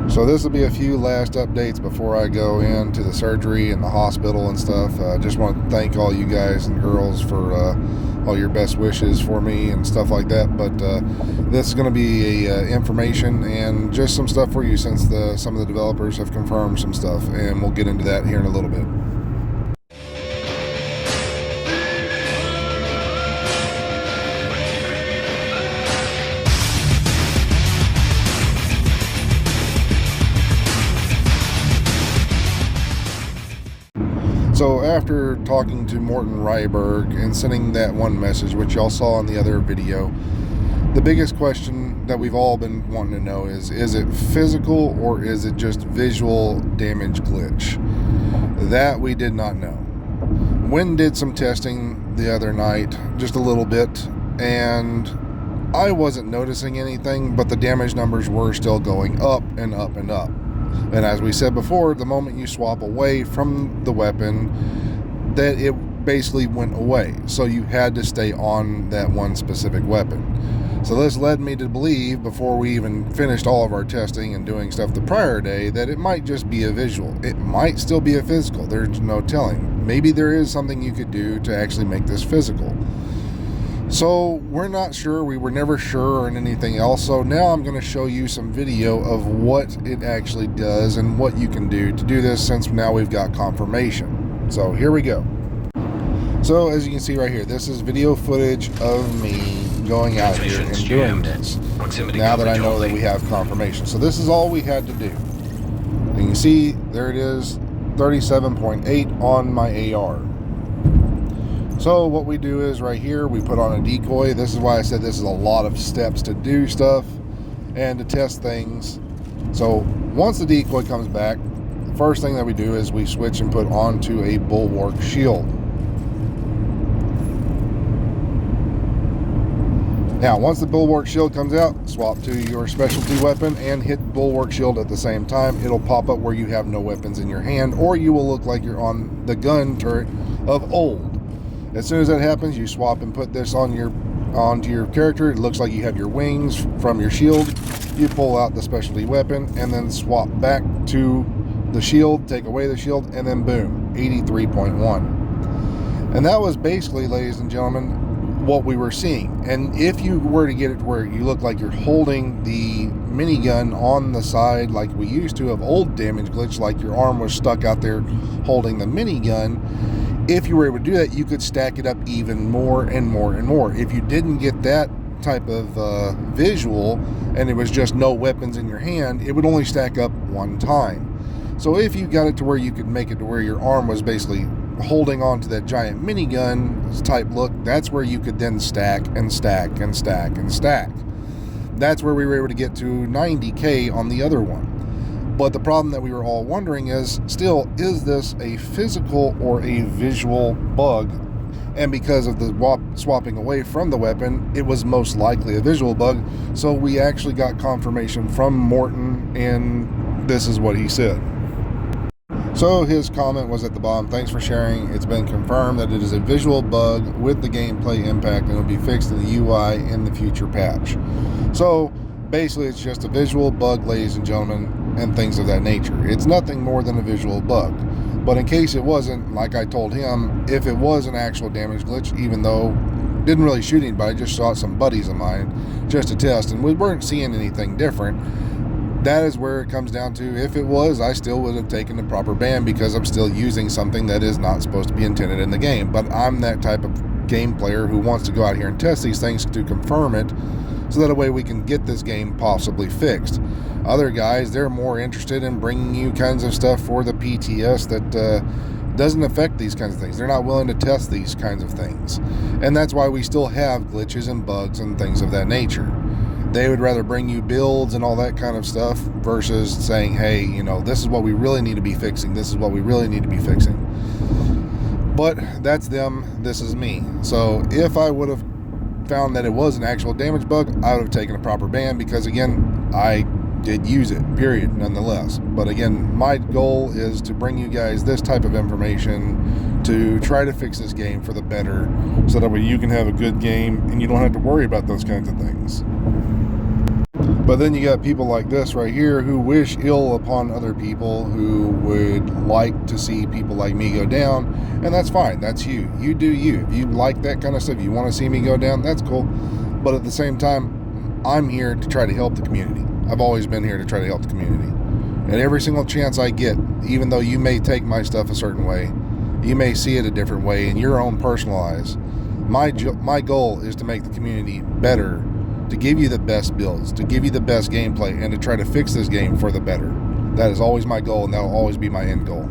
So this will be a few last updates before I go into the surgery and the hospital and stuff. Just want to thank all you guys and girls for all your best wishes for me and stuff like that. But this is going to be information and just some stuff for you, since some of the developers have confirmed some stuff, and we'll get into that here in a little bit. So after talking to Morton Ryberg and sending that one message, which y'all saw in the other video, the biggest question that we've all been wanting to know is it physical or is it just visual damage glitch? That we did not know. Wynn did some testing the other night, just a little bit, and I wasn't noticing anything, but the damage numbers were still going up and up and up. And as we said before, the moment you swap away from the weapon, that it basically went away. So you had to stay on that one specific weapon. So this led me to believe, before we even finished all of our testing and doing stuff the prior day, that it might just be a visual. It might still be a physical. There's no telling. Maybe there is something you could do to actually make this physical. So we're not sure. We were never sure on anything else. So now I'm going to show you some video of what it actually does and what you can do to do this, since now we've got confirmation. So here we go. So as you can see right here, this is video footage of me going out here and doing this. Now that I know that we have confirmation. So this is all we had to do. And you can see there it is, 37.8 on my AR. So what we do is right here, we put on a decoy. This is why I said this is a lot of steps to do stuff and to test things. So once the decoy comes back, the first thing that we do is we switch and put onto a bulwark shield. Now, once the bulwark shield comes out, swap to your specialty weapon and hit bulwark shield at the same time. It'll pop up where you have no weapons in your hand, or you will look like you're on the gun turret of old. As soon as that happens, you swap and put this onto your character. It looks like you have your wings from your shield. You pull out the specialty weapon and then swap back to the shield, take away the shield, and then boom, 83.1. And that was basically, ladies and gentlemen, what we were seeing. And if you were to get it to where you look like you're holding the minigun on the side like we used to of old damage glitch, like your arm was stuck out there holding the minigun, if you were able to do that, you could stack it up even more and more and more. If you didn't get that type of visual and it was just no weapons in your hand, it would only stack up one time. So if you got it to where you could make it to where your arm was basically holding on to that giant minigun type look, that's where you could then stack and stack and stack and stack. That's where we were able to get to 90K on the other one. But the problem that we were all wondering is this a physical or a visual bug? And because of the swapping away from the weapon, it was most likely a visual bug. So we actually got confirmation from Morton, and this is what he said. So his comment was at the bottom: "Thanks for sharing. It's been confirmed that it is a visual bug with the gameplay impact, and it will be fixed in the UI in the future patch." So basically it's just a visual bug, ladies and gentlemen, and things of that nature. It's nothing more than a visual bug. But in case it wasn't, like I told him, if it was an actual damage glitch, even though didn't really shoot anybody, just shot some buddies of mine just to test, and we weren't seeing anything different, that is where it comes down to. If it was, I still would have taken the proper ban, because I'm still using something that is not supposed to be intended in the game. But I'm that type of game player who wants to go out here and test these things to confirm it, so that a way we can get this game possibly fixed. Other guys, they're more interested in bringing you kinds of stuff for the PTS that doesn't affect these kinds of things. They're not willing to test these kinds of things. And that's why we still have glitches and bugs and things of that nature. They would rather bring you builds and all that kind of stuff versus saying, hey, you know, this is what we really need to be fixing. This is what we really need to be fixing. But that's them. This is me. So if I would have found that it was an actual damage bug, I would have taken a proper ban, because again, I did use it, period, nonetheless. But again, my goal is to bring you guys this type of information to try to fix this game for the better, so that way you can have a good game and you don't have to worry about those kinds of things. But then you got people like this right here who wish ill upon other people, who would like to see people like me go down, and that's fine. That's you. You do you. If you like that kind of stuff, you want to see me go down, that's cool. But at the same time, I'm here to try to help the community. I've always been here to try to help the community. And every single chance I get, even though you may take my stuff a certain way, you may see it a different way in your own personal eyes, my goal is to make the community better, to give you the best builds, to give you the best gameplay, and to try to fix this game for the better. That is always my goal, and that will always be my end goal.